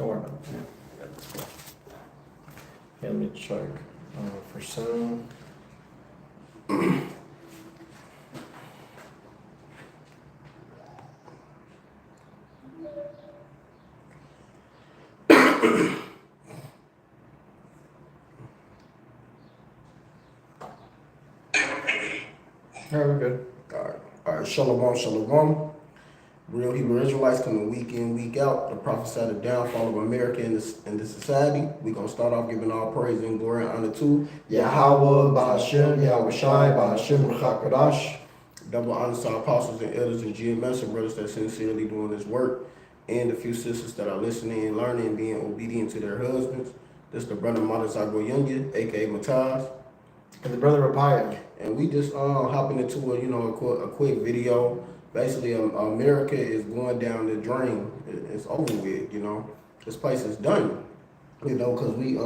Don't worry about it. Yeah. Let me check for sound. All right, we're good. All right. Shalom, shalom. Real Hebrew Israelites coming week in, week out. The prophesy the downfall of America in this society. We're going to start off giving all praise and glory and honor to Yahawah, Ba'ashem, YAHAWASHI, Ba'ashem, Ruchakadash. double honor to our apostles and elders and GMS and brothers that sincerely doing this work, and the few sisters that are listening and learning and being obedient to their husbands. This is the brother Madazago Yunya, aka Mataz. And the brother Rapaya. And we just hopping into a quick video. Basically, America is going down the drain. It's over with, This place is done, because we,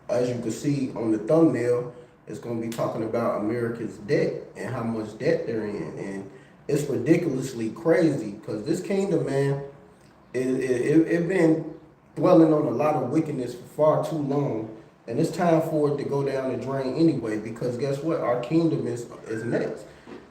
as you can see on the thumbnail, it's going to be talking about America's debt and how much debt they're in. And it's ridiculously crazy because this kingdom, man, it been dwelling on a lot of wickedness for far too long. And it's time for it to go down the drain anyway, because guess what? Our kingdom is next.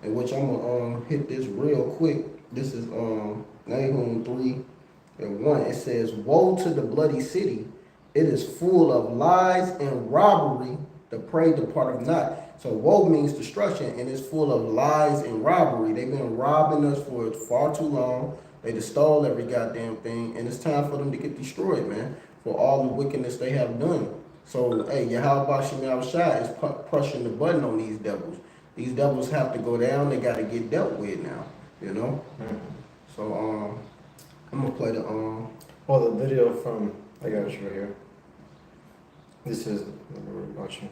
In which I'm gonna hit this real quick. This is Nahum 3:1. It says, "Woe to the bloody city! It is full of lies and robbery. The prey departeth not." So woe means destruction, and it's full of lies and robbery. They've been robbing us for far too long. They just stole every goddamn thing, and it's time for them to get destroyed, man, for all the wickedness they have done. So, hey, YAHAWASHI is pushing the button on these devils. These devils have to go down. They got to get dealt with now, Mm-hmm. So, I'm going to play the, the video from, I got it right here. This is, we're watching.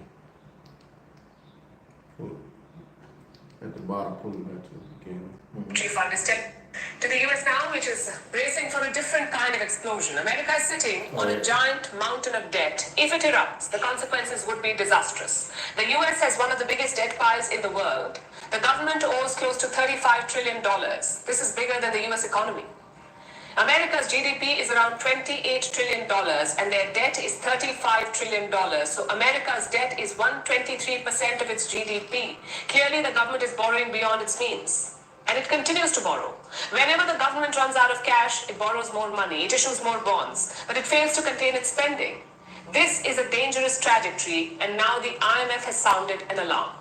At the bottom, pull it back to the beginning. Chief Understand. To the US now, which is bracing for a different kind of explosion. America is sitting on a giant mountain of debt. If it erupts, the consequences would be disastrous. The US has one of the biggest debt piles in the world. The government owes close to $35 trillion. This is bigger than the US economy. America's GDP is around $28 trillion and their debt is $35 trillion. So America's debt is 123% of its GDP. Clearly, the government is borrowing beyond its means. And it continues to borrow. Whenever the government runs out of cash, it borrows more money, it issues more bonds, but it fails to contain its spending. This is a dangerous trajectory, and now the IMF has sounded an alarm.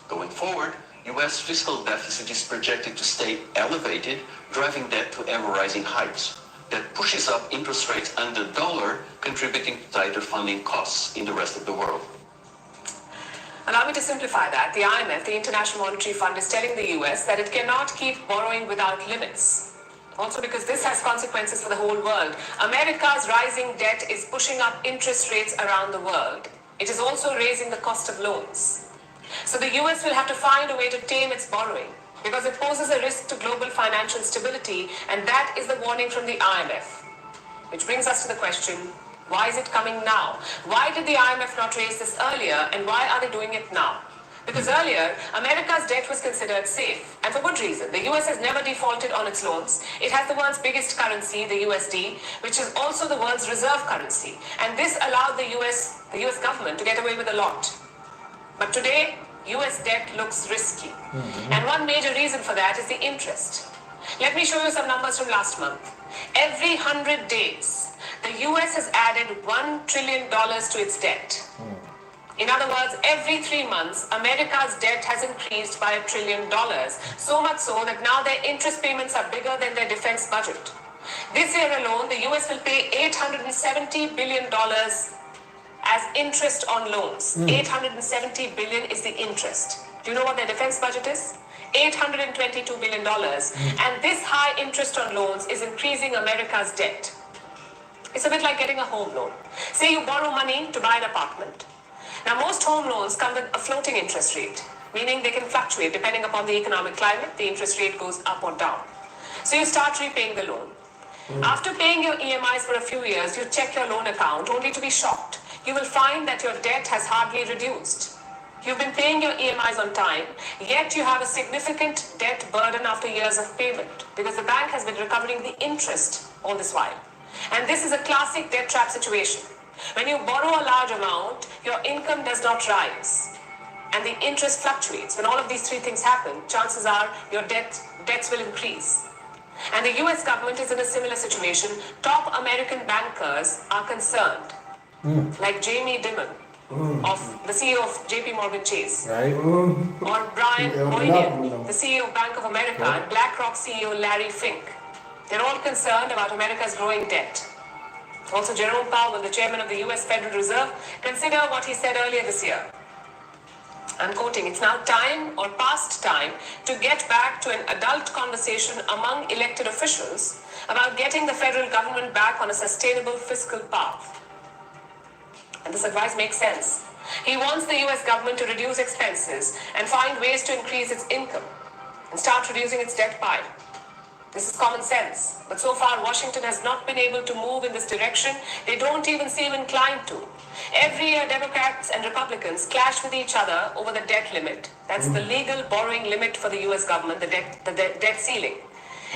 Going forward, U.S. fiscal deficit is projected to stay elevated, driving debt to ever-rising heights. That pushes up interest rates and the dollar, contributing to tighter funding costs in the rest of the world. Allow me to simplify that. The IMF, the International Monetary Fund, is telling the US that it cannot keep borrowing without limits. Also because this has consequences for the whole world. America's rising debt is pushing up interest rates around the world. It is also raising the cost of loans. So the US will have to find a way to tame its borrowing because it poses a risk to global financial stability, and that is the warning from the IMF. Which brings us to the question, why is it coming now? Why did the IMF not raise this earlier, and why are they doing it now? Because earlier, America's debt was considered safe, and for good reason. The US has never defaulted on its loans. It has the world's biggest currency, the USD, which is also the world's reserve currency. And this allowed the US government to get away with a lot. But today, US debt looks risky. Mm-hmm. And one major reason for that is the interest. Let me show you some numbers from last month. Every 100 days, the US has added $1 trillion to its debt. In other words, every 3 months, America's debt has increased by $1 trillion. So much so that now their interest payments are bigger than their defense budget. This year alone, the US will pay $870 billion as interest on loans. $870 billion is the interest. Do you know what their defense budget is? $822 billion. And this high interest on loans is increasing America's debt. It's a bit like getting a home loan. Say you borrow money to buy an apartment. Now, most home loans come with a floating interest rate, meaning they can fluctuate depending upon the economic climate. The interest rate goes up or down. So you start repaying the loan. After paying your EMIs for a few years, you check your loan account only to be shocked. You will find that your debt has hardly reduced. You've been paying your EMIs on time, yet you have a significant debt burden after years of payment because the bank has been recovering the interest all this while. And this is a classic debt trap situation. When you borrow a large amount, your income does not rise and the interest fluctuates. When all of these three things happen, chances are your debts will increase. And the US government is in a similar situation. Top American bankers are concerned, like Jamie Dimon, of the CEO of JP Morgan Chase, Right? or Brian Yeah, Moynihan, the CEO of Bank of America, and BlackRock CEO Larry Fink. They're all concerned about America's growing debt. Also, Jerome Powell, the chairman of the US Federal Reserve, consider what he said earlier this year. I'm quoting, "It's now time or past time to get back to an adult conversation among elected officials about getting the federal government back on a sustainable fiscal path." And this advice makes sense. He wants the US government to reduce expenses and find ways to increase its income and start reducing its debt pile. This is common sense. But so far, Washington has not been able to move in this direction. They don't even seem inclined to. Every year, Democrats and Republicans clash with each other over the debt limit. That's the legal borrowing limit for the US government, the debt ceiling.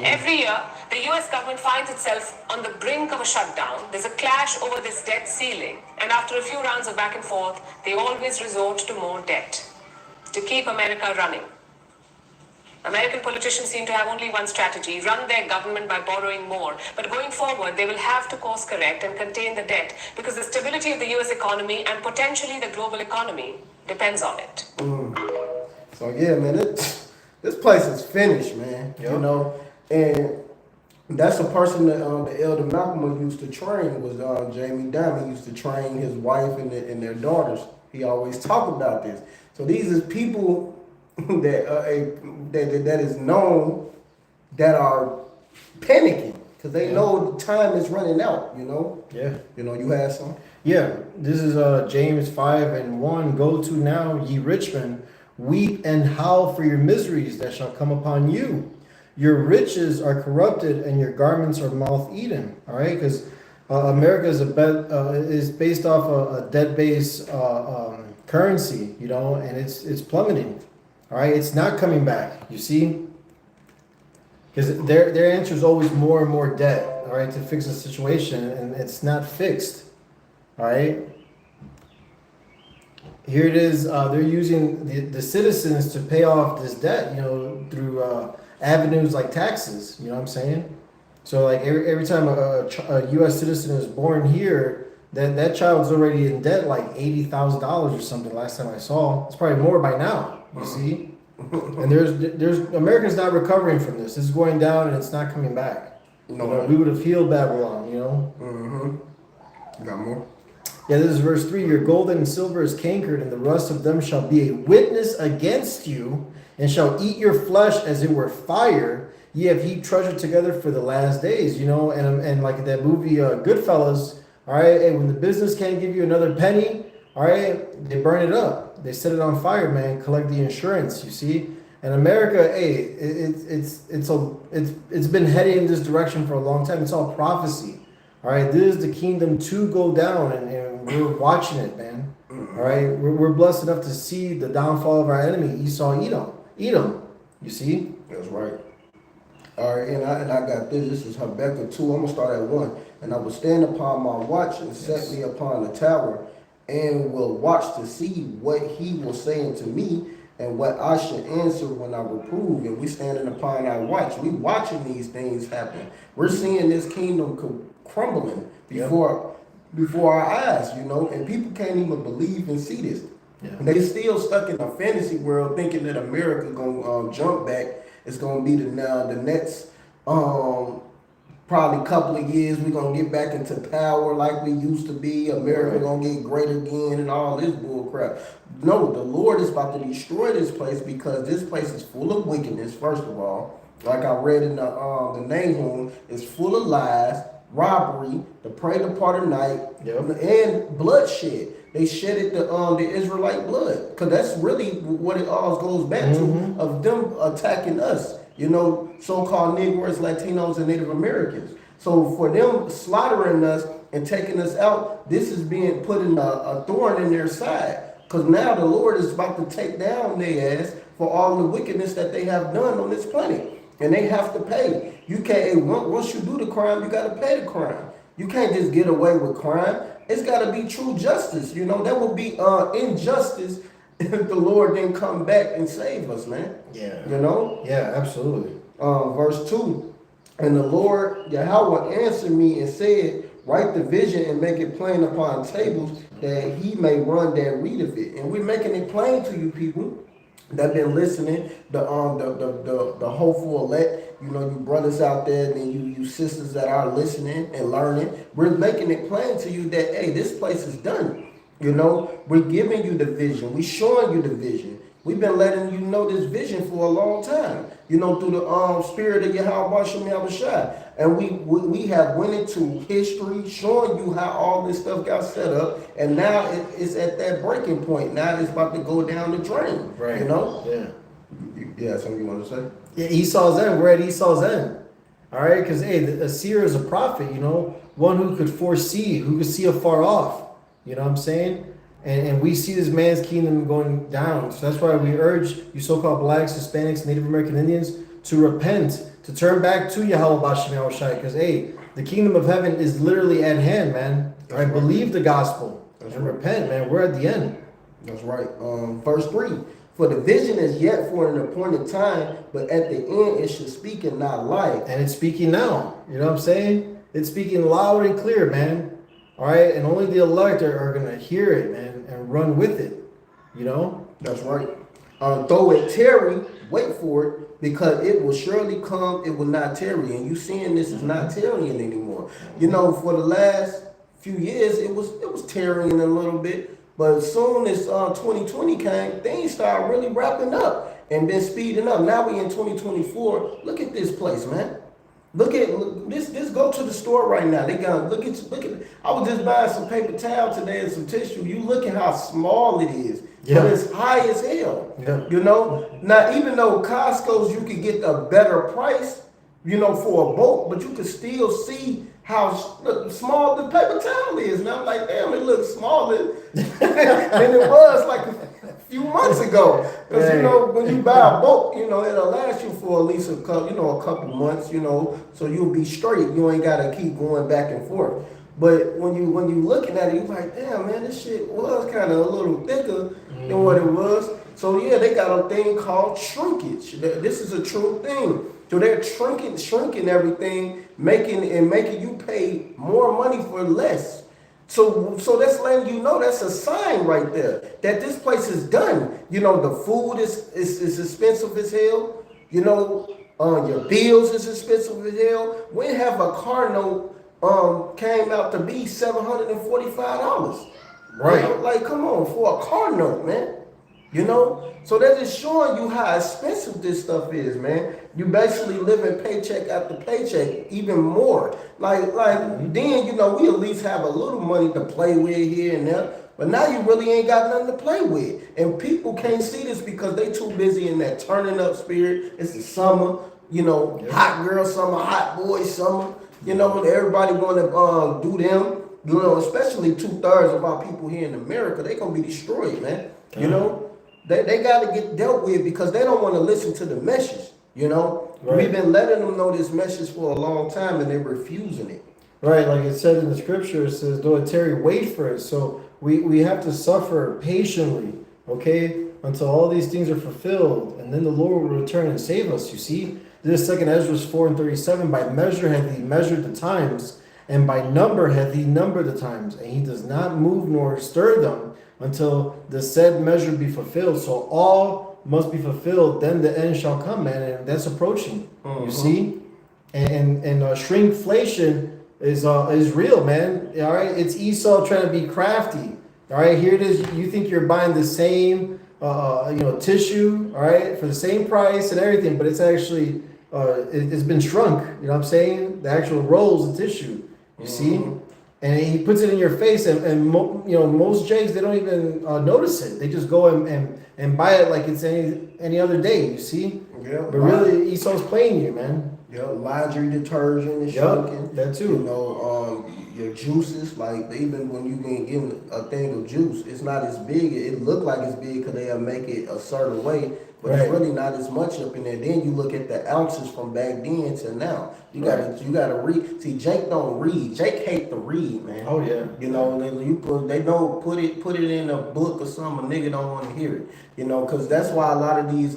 Every year, the US government finds itself on the brink of a shutdown. There's a clash over this debt ceiling. And after a few rounds of back and forth, they always resort to more debt to keep America running. American politicians seem to have only one strategy: run their government by borrowing more. But going forward, they will have to course correct and contain the debt because the stability of the US economy and potentially the global economy depends on it. So yeah, man, this place is finished, man. Yep. You know, and that's a person that the elder Malcolm used to train was Jamie Dimon. He used to train his wife and their daughters. He always talked about this. So these is people that is known that are panicking because they know the time is running out. You know. Yeah. You know, you had some. Yeah. This is James 5:1. Go to now, ye rich men, weep and howl for your miseries that shall come upon you. Your riches are corrupted and your garments are moth-eaten. All right, because America is based off a debt-based currency, you know, and it's plummeting. All right, it's not coming back. You see, because their answer is always more and more debt. All right, to fix the situation, and it's not fixed. All right. Here it is. They're using the citizens to pay off this debt, you know, through avenues like taxes. You know what I'm saying? So like every time a U.S. citizen is born here, that child's already in debt like $80,000 or something. Last time I saw, it's probably more by now. You see, and there's Americans not recovering from this. This is going down and it's not coming back. No, you know, we would have healed Babylon. You know. Mm-hmm. Got more. Yeah, this is verse 3. Your gold and silver is cankered, and the rust of them shall be a witness against you, and shall eat your flesh as it were fire. Ye have heaped treasure together for the last days. You know, and like that movie Goodfellas, all right, and when the business can't give you another penny, all right, they burn it up. They set it on fire, man, collect the insurance, you see. And America, hey, it's been heading in this direction for a long time. It's all prophecy. All right, this is the kingdom to go down, and we're watching it, man. All right, we're blessed enough to see the downfall of our enemy, Esau, Edom. You see? That's right. All right, and I got this. This is Habakkuk 2. I'm going to start at 1. And I will stand upon my watch and set me upon the tower, and will watch to see what he will say unto me, and what I should answer when I reprove. And we standing upon our watch. We watching these things happen. We're seeing this kingdom crumbling before our eyes, you know, and people can't even believe and see this. Yeah. They still stuck in a fantasy world thinking that America gonna jump back. It's gonna be the next probably couple of years we're gonna get back into power like we used to be. America gonna get great again and all this bull crap. No, the Lord is about to destroy this place because this place is full of wickedness. First of all, like I read in the Nahum, it's full of lies, robbery, the prey part of night, and bloodshed. They shedded the Israelite blood, because that's really what it all goes back to, of them attacking us. You know, so-called Negroes, Latinos, and Native Americans. So for them slaughtering us and taking us out, this is being putting a thorn in their side. Because now the Lord is about to take down their ass for all the wickedness that they have done on this planet. And they have to pay. You can't, once you do the crime, you got to pay the crime. You can't just get away with crime. It's got to be true justice. You know, that would be injustice if the Lord didn't come back and save us, man. Yeah. You know? Yeah, absolutely. Verse 2. And the Lord Yahweh answered me and said, write the vision and make it plain upon tables, that he may run that readeth it. And we're making it plain to you people that been listening, the hopeful elect, you know, you brothers out there, and you sisters that are listening and learning. We're making it plain to you that, hey, this place is done. You know, we're giving you the vision. We're showing you the vision. We've been letting you know this vision for a long time, you know, through the spirit of YAHAWASHI. And we have went into history showing you how all this stuff got set up. And now it's at that breaking point. Now it's about to go down the drain, Right. You know? Yeah. Yeah, something you want to say? Yeah, Esau's end. We're at Esau's end. All right? Because, hey, a seer is a prophet, you know, one who could foresee, who could see afar off. You know what I'm saying? And we see this man's kingdom going down. So that's why we urge you so-called blacks, Hispanics, Native American Indians to repent, to turn back to YAHAWASHI. Because, hey, the kingdom of heaven is literally at hand, man. All right? Believe the gospel and repent, man. We're at the end. That's right. Verse 3. For the vision is yet for an appointed time, but at the end it should speak and not lie. And it's speaking now. You know what I'm saying? It's speaking loud and clear, man. All right? And only the elect are going to hear it, man, and run with it. You know? That's right. Though it tarry, wait for it, because it will surely come, it will not tarry. And you seeing this is not tarrying anymore. You know, for the last few years, it was tarrying a little bit. But as soon as 2020 came, things started really wrapping up and been speeding up. Now we in 2024. Look at this place, man. Look this. Go to the store right now. They got look at. I was just buying some paper towel today and some tissue. You look at how small it is. Yeah. But it's high as hell. Yeah. You know. Now even though Costco's you could get a better price, you know, for a boat, but you could still see how small the paper towel is. And I'm like, damn, it looks smaller than it was like a few months ago. Because, you know, when you buy a boat, you know, it'll last you for at least a couple months, you know, so you'll be straight. You ain't got to keep going back and forth. But when you looking at it, you're like, damn, man, this shit was kind of a little thicker than what it was. So, yeah, they got a thing called shrinkage. This is a true thing. So they're shrinking everything, making you pay more money for less. So that's letting you know, that's a sign right there that this place is done. You know, the food is expensive as hell. You know, your bills is expensive as hell. We have a car note came out to be $745. Right. You know, like, come on, for a car note, man. You know, so that is showing you how expensive this stuff is, man. You basically living paycheck after paycheck, even more. Like then, you know, we at least have a little money to play with here and there. But now you really ain't got nothing to play with. And people can't see this because they too busy in that turning up spirit. It's the summer, you know, hot girl summer, hot boy summer. You know, everybody want to do them. You know, especially 2/3 of our people here in America, they gonna be destroyed, man. You know. They got to get dealt with because they don't want to listen to the message, you know. Right. We've been letting them know this message for a long time and they're refusing it. Right, like it said in the scripture, it says, though it tarry, wait for it. So we have to suffer patiently, okay, until all these things are fulfilled. And then the Lord will return and save us, you see. This 2 Ezra 4:37, by measure hath he measured the times, and by number hath he numbered the times. And he does not move nor stir them, until the said measure be fulfilled. So all must be fulfilled, then the end shall come, man, and that's approaching. You see? And shrinkflation is real, man. All right, it's Esau trying to be crafty. All right, here it is. You think you're buying the same tissue, all right, for the same price and everything, but it's actually it's been shrunk. You know what I'm saying? The actual rolls of tissue. You see? And he puts it in your face, and most Jays, they don't even notice it. They just go and buy it like it's any other day. You see? Yeah. But really, Esau's playing you, man. Yeah, laundry detergent is shrinking. That too. You know, your juices, like even when you can give a thing of juice, it's not as big. It look like it's big because they'll make it a certain way, but it's really not as much up in there. Then you look at the ounces from back then to now. You gotta read. See, Jake don't read. Jake hate to read, man. Oh yeah. You know, they don't put it in a book or something. A nigga don't want to hear it. You know, because that's why a lot of these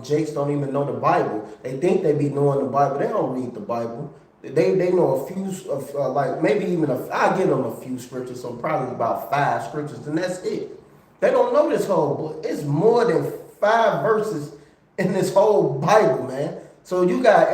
Jakes don't even know the Bible. They think they be knowing the Bible. They don't read the Bible. They know a few of like maybe even I give them a few scriptures, so probably about 5 scriptures, and that's it. They don't know this whole book. It's more than 5 verses in this whole Bible, man. So you got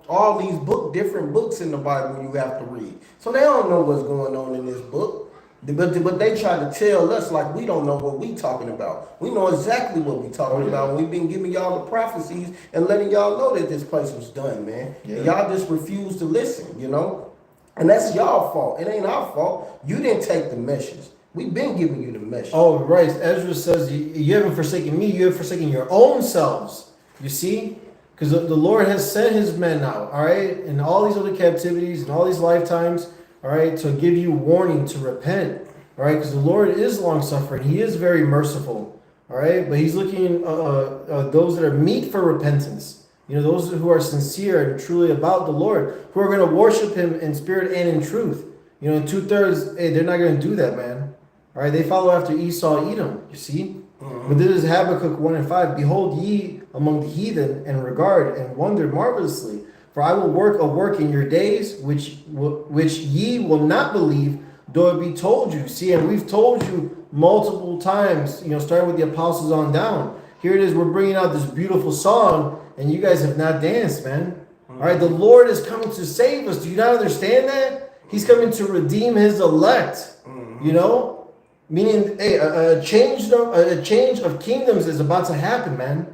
all these different books in the Bible you have to read. So they don't know what's going on in this book. But they try to tell us like we don't know what we talking about. We know exactly what we talking about. We've been giving y'all the prophecies and letting y'all know that this place was done, man. Yeah. And y'all just refuse to listen, you know? And that's y'all fault. It ain't our fault. You didn't take the message. We've been giving you the message. Oh, right. Ezra says, you haven't forsaken me. You have forsaken your own selves. You see? Because the Lord has sent his men out, all right? In all these other captivities and all these lifetimes, all right, to give you warning to repent, all right, because the Lord is long-suffering. He is very merciful, all right, but he's looking those that are meet for repentance, you know, those who are sincere and truly about the Lord, who are going to worship him in spirit and in truth. You know, 2/3, hey, they're not going to do that, man. All right, they follow after Esau, Edom, you see? But this is Habakkuk 1:5. Behold ye among the heathen and regard and wonder marvelously. For I will work a work in your days, which ye will not believe, though it be told you. See, and we've told you multiple times, you know, starting with the apostles on down. Here it is, we're bringing out this beautiful song, and you guys have not danced, man. All right, the Lord is coming to save us. Do you not understand that? He's coming to redeem his elect, you know? Meaning, hey, a change of kingdoms is about to happen, man.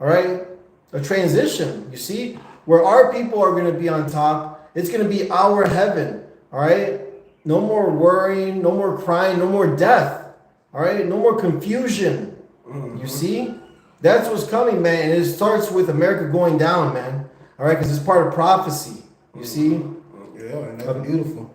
All right? A transition, you see? Where our people are going to be on top. It's going to be our heaven. All right? No more worrying, no more crying, no more death. All right? No more confusion. You see? That's what's coming, man. And it starts with America going down, man. All right? Because it's part of prophecy. You see? Yeah, and that's beautiful.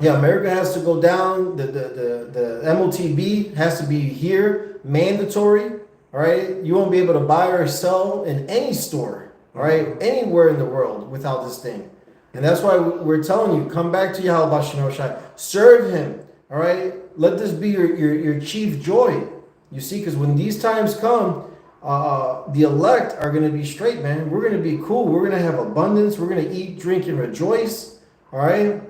Yeah, America has to go down. The MOTB has to be here, mandatory. All right? You won't be able to buy or sell in any store. All right, anywhere in the world without this thing. And that's why we're telling you, come back to YAHAWASHI. Serve him. All right, let this be your chief joy. You see, because when these times come, the elect are going to be straight, man. We're going to be cool. We're going to have abundance. We're going to eat, drink, and rejoice. All right,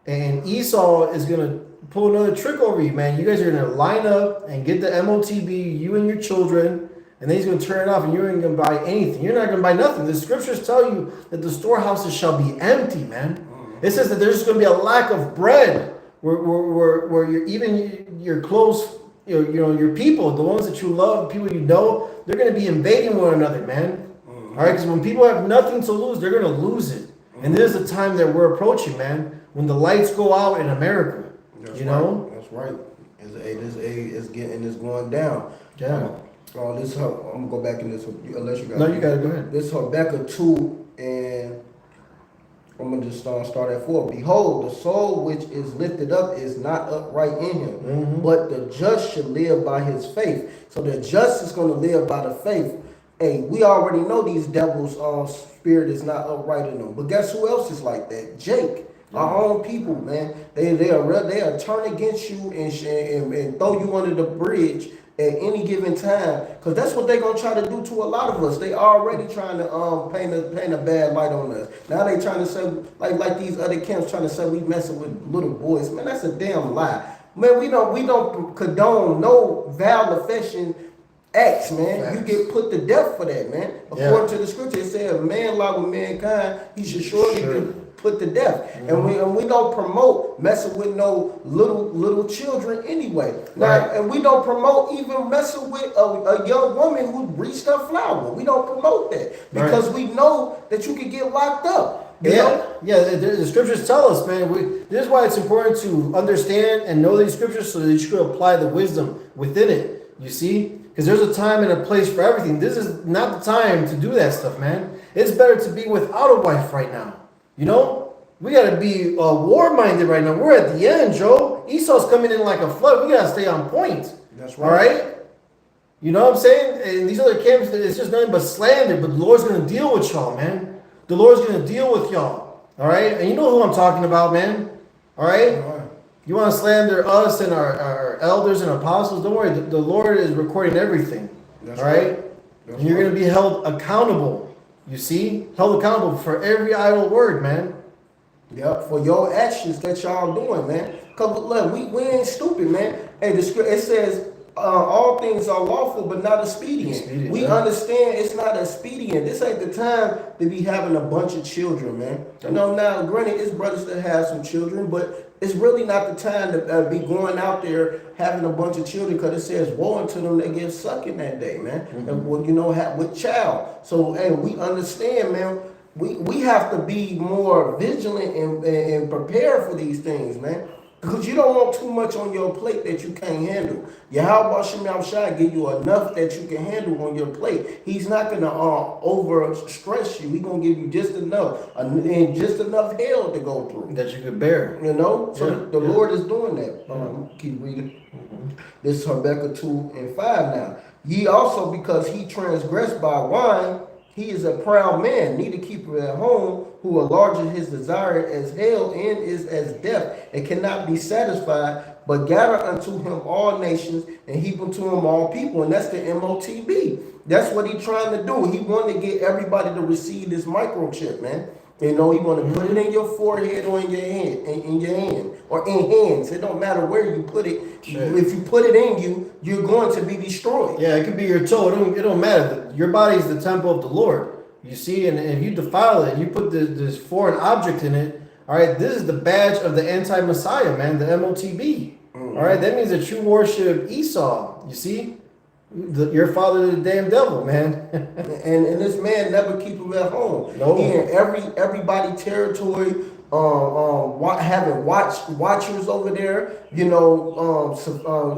and Esau is going to pull another trick over you, man. You guys are going to line up and get the MOTB, you and your children. And then he's going to turn it off and you ain't going to buy anything. You're not going to buy nothing. The scriptures tell you that the storehouses shall be empty, man. It says that there's just going to be a lack of bread where even your close, you know, your people, the ones that you love, people you know, they're going to be invading one another, man. All right, because when people have nothing to lose, they're going to lose it. And this is the time that we're approaching, man, when the lights go out in America. That's you know? That's right. It's going down. Yeah. This I'm gonna go back in this unless you got. No, you gotta go ahead. This Habakkuk 2, and I'm gonna just start at 4. Behold, the soul which is lifted up is not upright in him, but the just should live by his faith. So the just is gonna live by the faith. Hey, we already know these devils' spirit is not upright in them. But guess who else is like that? Jake. Our own people, man. They are turn against you and throw you under the bridge at any given time, because that's what they're gonna try to do to a lot of us. They already trying to paint a bad light on us. Now they trying to say like these other camps trying to say we messing with little boys. Man, that's a damn lie. Man, we don't condone no vile affection acts, man. Facts. You get put to death for that, man. According to the scripture, it said a man lie with mankind, he should surely be put to death. And we don't promote messing with no little children anyway. Now, and we don't promote even messing with a young woman who reached her flower. We don't promote that because we know that you can get locked up. You know? The scriptures tell us, man. This is why it's important to understand and know these scriptures so that you can apply the wisdom within it. You see? Because there's a time and a place for everything. This is not the time to do that stuff, man. It's better to be without a wife right now. You know? We got to be war-minded right now. We're at the end, Joe. Esau's coming in like a flood. We got to stay on point. That's All right. right? You know what I'm saying? In these other camps, it's just nothing but slander. But the Lord's going to deal with y'all, man. The Lord's going to deal with y'all. All right? And you know who I'm talking about, man. All right? All right. You want to slander us and our elders and apostles? Don't worry. The Lord is recording everything. That's all right? That's And you're right. going to be held accountable. You see? Held accountable for every idle word, man. Yeah, for your actions that y'all doing, man. Cause look, we ain't stupid, man. Hey, the script it says all things are lawful, but not expedient. We understand it's not expedient. This ain't the time to be having a bunch of children, man. You know, now granted, it's brothers that have some children, but it's really not the time to be going out there having a bunch of children, because it says woe unto them that get sucking that day, man. And well, you know, with child. So, hey, we understand, man. We have to be more vigilant and prepare for these things, man. Because you don't want too much on your plate that you can't handle. YAHAWASHI give you enough that you can handle on your plate. He's not going to over stress you. He's going to give you just enough and just enough hell to go through. That you could bear. You know? So Yeah, the Lord is doing that. Keep reading. This is Habakkuk 2:5 now. Ye also, because he transgressed by wine, he is a proud man, neither keeper at home, who enlarges his desire as hell and is as death, and cannot be satisfied, but gather unto him all nations, and heap unto him all people. And that's the MOTB. That's what he's trying to do. He wanted to get everybody to receive this microchip, man. You know, he want to put it in your forehead or in your hand, in your hand, or in hands. It don't matter where you put it. Sure. If you put it in you, you're going to be destroyed. Yeah, it could be your toe. It don't matter. Your body is the temple of the Lord. You see, and if you defile it, you put this foreign object in it. All right, this is the badge of the anti-Messiah, man, the MOTB. All right, that means that you worship Esau. You see, your father, the damn devil, man. and this man never keep him at home. No. He in everybody territory, having watchers over there. You know,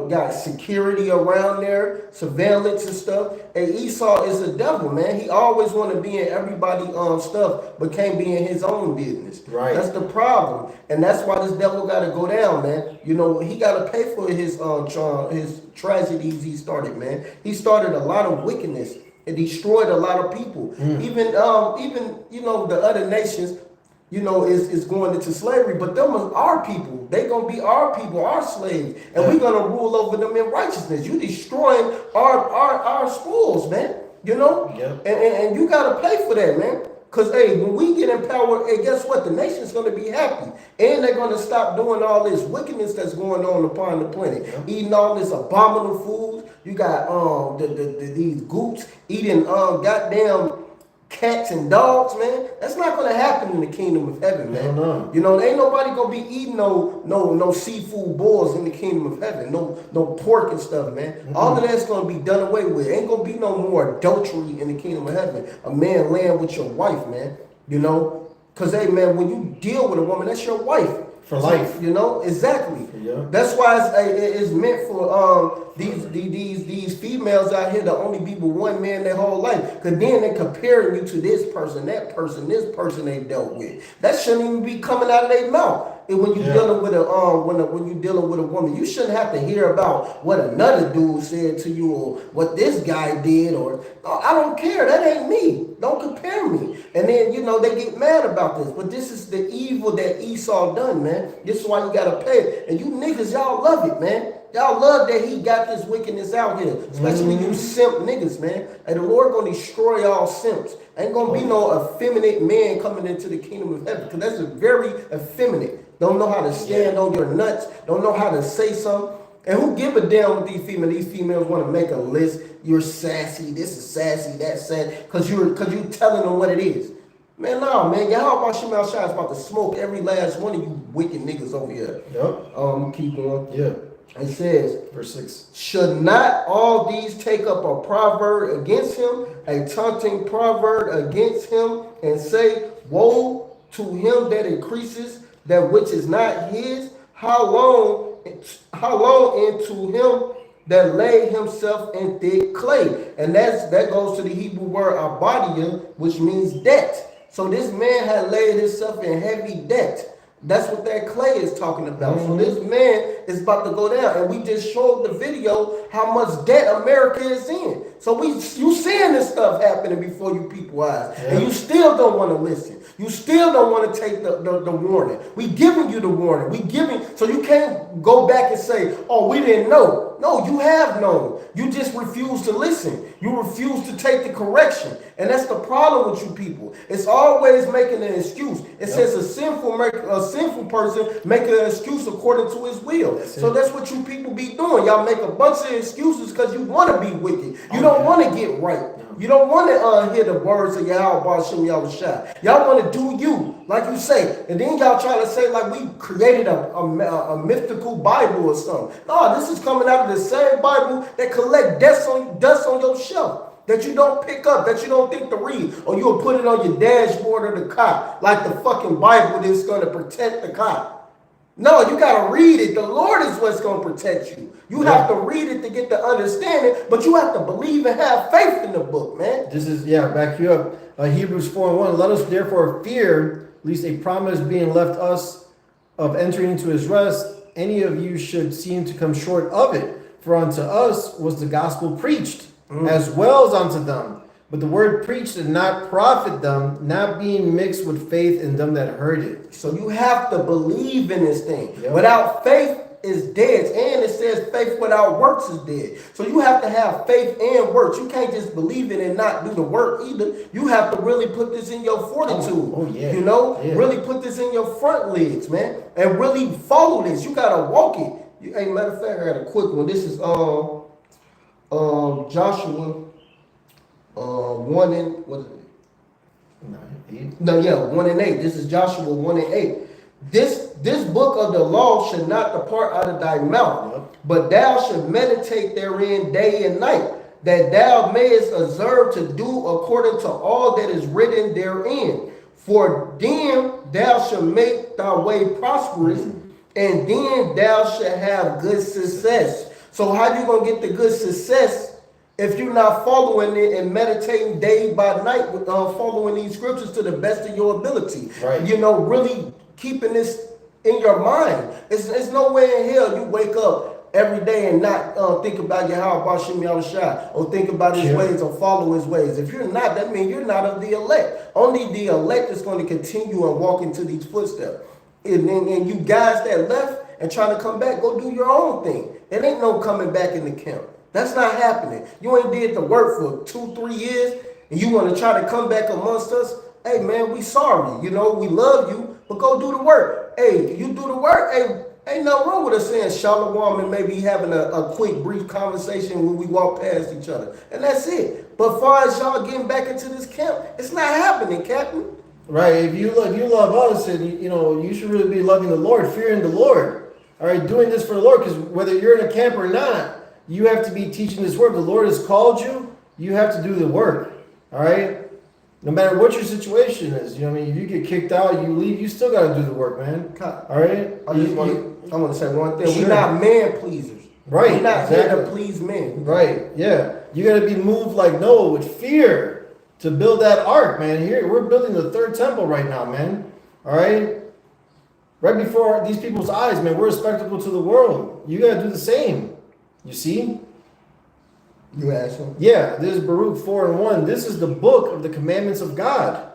got security around there, surveillance and stuff. And Esau is a devil, man. He always want to be in everybody stuff, but can't be in his own business. Right. That's the problem, and that's why this devil got to go down, man. You know, he got to pay for his tragedies he started, man. He started a lot of wickedness. It destroyed a lot of people. Even you know, the other nations, you know, is going into slavery, but them are our people. They gonna be our people, our slaves, and we're gonna rule over them in righteousness. You destroying our schools, man. You know, and you gotta pay for that, man. Cause hey, when we get in power, hey, guess what? The nation's gonna be happy, and they're gonna stop doing all this wickedness that's going on upon the planet, eating all this abominable food. You got these goots eating goddamn cats and dogs, man. That's not gonna happen in the kingdom of heaven, man. No. You know, ain't nobody gonna be eating no seafood boils in the kingdom of heaven. No pork and stuff, man. All of that's gonna be done away with. Ain't gonna be no more adultery in the kingdom of heaven. A man laying with your wife, man. You know, cause hey, man, when you deal with a woman, that's your wife. For life. You know, exactly. Yeah. That's why it's meant for these females out here to only be with one man their whole life. Cause then they comparing you to this person, that person, this person they dealt with. That shouldn't even be coming out of their mouth. And when you dealing with when you dealing with a woman, you shouldn't have to hear about what another dude said to you or what this guy did, or I don't care. That ain't me. Don't compare me. And then, you know, they get mad about this. But this is the evil that Esau done, man. This is why you gotta pay it. And you niggas, y'all love it, man. Y'all love that he got this wickedness out here. Especially you simp niggas, man. And the Lord gonna destroy all simps. Ain't gonna be no effeminate man coming into the kingdom of heaven. Because that's a very effeminate. Don't know how to stand on your nuts. Don't know how to say something. And who give a damn with these females? These females want to make a list. You're sassy. This is sassy. That's sassy. Because you're telling them what it is. Man, no, man. YAHAWASHI is about to smoke every last one of you wicked niggas over here. Yep. Keep going. Yeah. It says, Verse 6. should not all these take up a proverb against him, a taunting proverb against him, and say, woe to him that increases that which is not his? How long into him that laid himself in thick clay? And that goes to the Hebrew word abadia, which means debt. So this man had laid himself in heavy debt. That's what that clay is talking about. So this man is about to go down, and we just showed the video how much debt America is in. So you seeing this stuff happening before you people eyes, and you still don't want to listen. You still don't want to take the warning. We giving you the warning. We giving, so you can't go back and say, "Oh, we didn't know." No, you have known. You just refuse to listen. You refuse to take the correction, and that's the problem with you people. It's always making an excuse. It says a sinful person make an excuse according to his will. That's what you people be doing. Y'all make a bunch of excuses because you want to be wicked. You don't want to get right. You don't want to hear the words of YAHAWASHI. Y'all want to do you, like you say. And then y'all try to say like we created a mythical Bible or something. No, this is coming out of the same Bible that collect dust on your shelf, that you don't pick up, that you don't think to read, or you'll put it on your dashboard of the car, like the fucking Bible that's going to protect the car. No, you got to read it. The Lord is what's going to protect you. You have to read it to get the understanding, but you have to believe and have faith in the book, man. This is, back you up. Hebrews 4:1. Let us therefore fear, lest a promise being left us of entering into his rest, any of you should seem to come short of it. For unto us was the gospel preached, as well as unto them. But the word preached did not profit them, not being mixed with faith in them that heard it. So you have to believe in this thing. Yep. Without faith is dead. And it says faith without works is dead. So you have to have faith and works. You can't just believe it and not do the work either. You have to really put this in your fortitude. You know? Really put this in your front legs, man. And really follow this. You got to walk it. Hey, matter of fact, I got a quick one. This is Joshua 1 and what is it? 1 and 8. This is Joshua 1 and 8. This book of the law should not depart out of thy mouth, but thou should meditate therein day and night, that thou mayest observe to do according to all that is written therein. For then thou shalt make thy way prosperous, and then thou shalt have good success. So how you gonna get the good success if you're not following it and meditating day by night with following these scriptures to the best of your ability? Right. You know, really keeping this in your mind. It's no way in hell you wake up every day and not think about YAHAWASHI or think about his ways or follow his ways. If you're not, that means you're not of the elect. Only the elect is going to continue and walk into these footsteps. And you guys that left and trying to come back, go do your own thing. There ain't no coming back in the camp. That's not happening. You ain't did the work for 2-3 years and you want to try to come back amongst us. Hey man, we sorry. You know, we love you, but go do the work. Hey, you do the work. Hey, ain't nothing wrong with us saying shalom and maybe having a quick, brief conversation when we walk past each other. And that's it. But as far as y'all getting back into this camp, it's not happening, Captain. Right. If you love us, and you should really be loving the Lord, fearing the Lord. All right, doing this for the Lord, because whether you're in a camp or not, you have to be teaching this word. The Lord has called you. You have to do the work. All right. No matter what your situation is, if you get kicked out, you leave, you still got to do the work, man. All right. I want to say one thing. We're not man pleasers. Right. We're not here to please men. Right. Yeah. You got to be moved like Noah with fear to build that ark, man. Here, we're building the third temple right now, man. All right. Right before these people's eyes, man, we're a spectacle to the world. You got to do the same. You see? You asked him? Yeah, this is Baruch 4:1. This is the book of the commandments of God,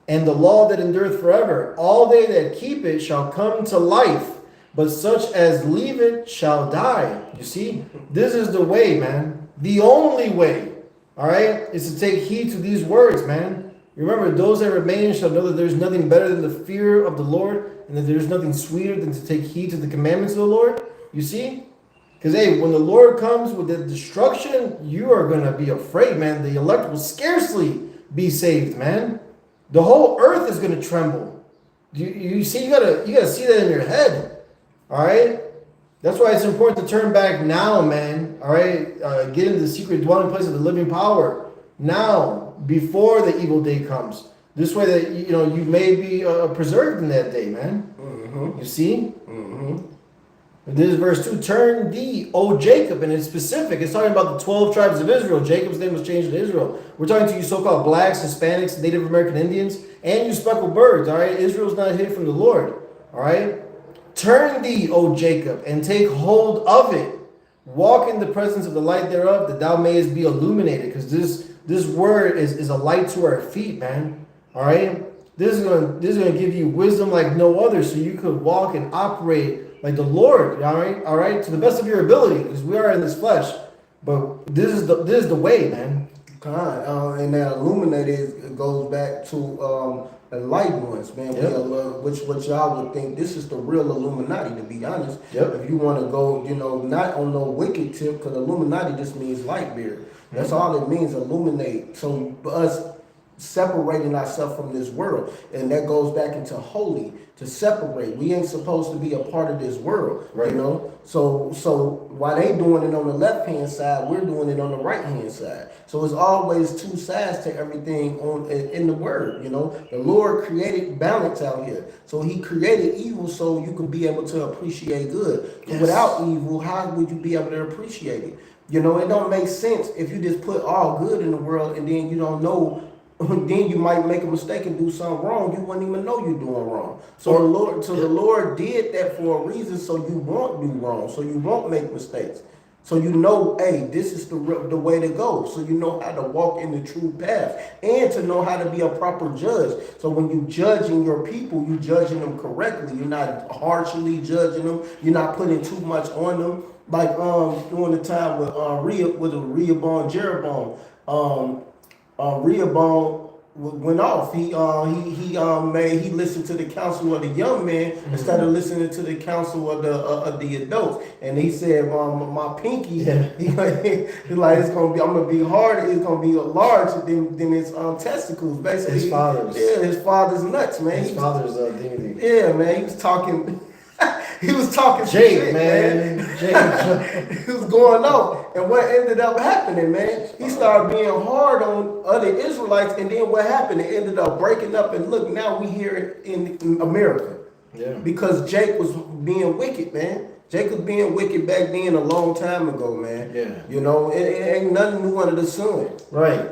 and the law that endureth forever. All they that keep it shall come to life, but such as leave it shall die. You see? This is the way, man. The only way, all right, is to take heed to these words, man. Remember, those that remain shall know that there's nothing better than the fear of the Lord, and that there's nothing sweeter than to take heed to the commandments of the Lord. You see? Because, hey, when the Lord comes with the destruction, you are going to be afraid, man. The elect will scarcely be saved, man. The whole earth is going to tremble. You see, you gotta see that in your head, all right? That's why it's important to turn back now, man, all right? Get into the secret dwelling place of the living power now, before the evil day comes. This way that, you may be preserved in that day, man. You see? This is verse 2. Turn thee, O Jacob, and it's specific. It's talking about the 12 tribes of Israel. Jacob's name was changed to Israel. We're talking to you so-called blacks, Hispanics, Native American Indians, and you speckled birds, all right? Israel's not hid from the Lord, all right? Turn thee, O Jacob, and take hold of it. Walk in the presence of the light thereof, that thou mayest be illuminated. Because this word is a light to our feet, man. All right? This is going to give you wisdom like no other, so you could walk and operate like the Lord, all right? All right? To the best of your ability, because we are in this flesh. But this is the way, man. God, and that illuminated goes back to the light ones, man. Yep. Which y'all would think this is the real Illuminati, to be honest. Yep. If you want to go, not on no wicked tip, because Illuminati just means light beard. That's all it means, illuminate. So us separating ourselves from this world, and that goes back into holy, to separate. We ain't supposed to be a part of this world, right. So while they doing it on the left hand side, we're doing it on the right hand side. So it's always two sides to everything in the word. The Lord created balance out here, so He created evil so you could be able to appreciate good. Yes. Without evil, how would you be able to appreciate it? It don't make sense if you just put all good in the world and then you don't know. Then you might make a mistake and do something wrong. You wouldn't even know you're doing wrong. So the Lord did that for a reason, so you won't do wrong, so you won't make mistakes. So hey, this is the way to go. So you know how to walk in the true path, and to know how to be a proper judge. So when you judging your people, you judging them correctly. You're not harshly judging them. You're not putting too much on them. Like during the time with Rehoboam, Jeroboam. Rehoboam went off. He listened to the counsel of the young man instead of listening to the counsel of the adults. And he said, my pinky, he's like, I'm gonna be hard. It's gonna be larger than his testicles. Basically, his father's. Yeah, his father's nuts, man. His father's dignity. Yeah, man. He was talking. He was talking Jake, shit, man. Jake. He was going on. And what ended up happening, man, he started being hard on other Israelites. And then what happened? It ended up breaking up. And look, now we here in America. Yeah. Because Jake was being wicked, man. Jake was being wicked back then a long time ago, man. Yeah. It ain't nothing new under the sun. Right.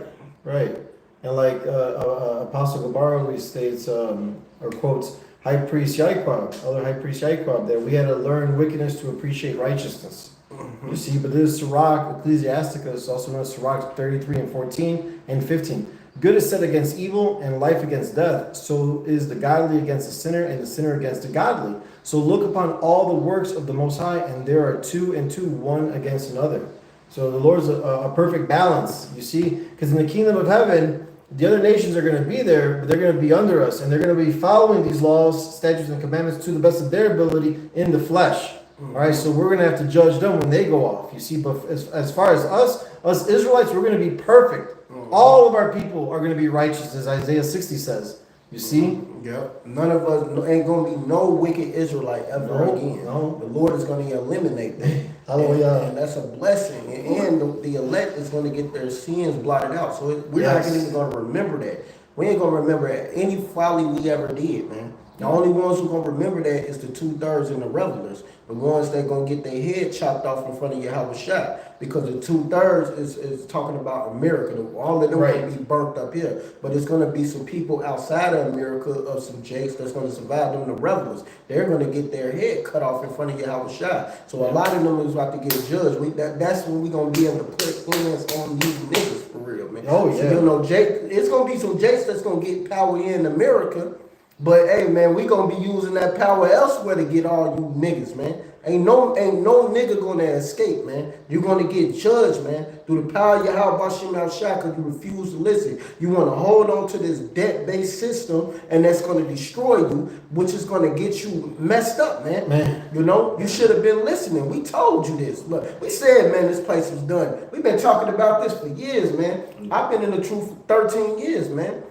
And like Apostle Gabar always states, or quotes, High Priest Yaquab, other High Priest Yaquab, that we had to learn wickedness to appreciate righteousness. Mm-hmm. You see, but this is Sirach, Ecclesiasticus, also known as Sirach 33 and 14 and 15. Good is set against evil, and life against death. So is the godly against the sinner, and the sinner against the godly. So look upon all the works of the Most High, and there are two and two, one against another. So the Lord's a perfect balance, you see, because in the kingdom of heaven, the other nations are going to be there, but they're going to be under us, and they're going to be following these laws, statutes, and commandments to the best of their ability in the flesh. All right, so we're going to have to judge them when they go off. You see, but as far as us Israelites, we're going to be perfect. All of our people are going to be righteous, as Isaiah 60 says. You see? Yep. None of us ain't going to be no wicked Israelite ever again. No. The Lord is going to eliminate that. Hallelujah. And that's a blessing. And the elect is going to get their sins blotted out. So we're not even going to remember that. We ain't going to remember any folly we ever did, man. The only ones who going to remember that is the 2/3 and the revelers. The ones that going to get their head chopped off in front of YAHAWASHI. Because the 2/3 is talking about America. All of them going to be burnt up here. But it's going to be some people outside of America, of some jakes that's going to survive them, the revelers. They're going to get their head cut off in front of YAHAWASHI. So a lot of them is about to get judged. That's when we're going to be able to put hands on these niggas for real, man. Oh, yeah. So, Jake, it's going to be some jakes that's going to get power in America. But hey, man, we gonna be using that power elsewhere to get all you niggas, man. Ain't no nigga gonna escape, man. You're gonna get judged, man, through the power of YAHAWASHI because you refuse to listen. You want to hold on to this debt-based system, and that's gonna destroy you, which is gonna get you messed up, man. You should have been listening. We told you this. Look, we said, man, this place was done. We've been talking about this for years, man. I've been in the truth for 13 years, man.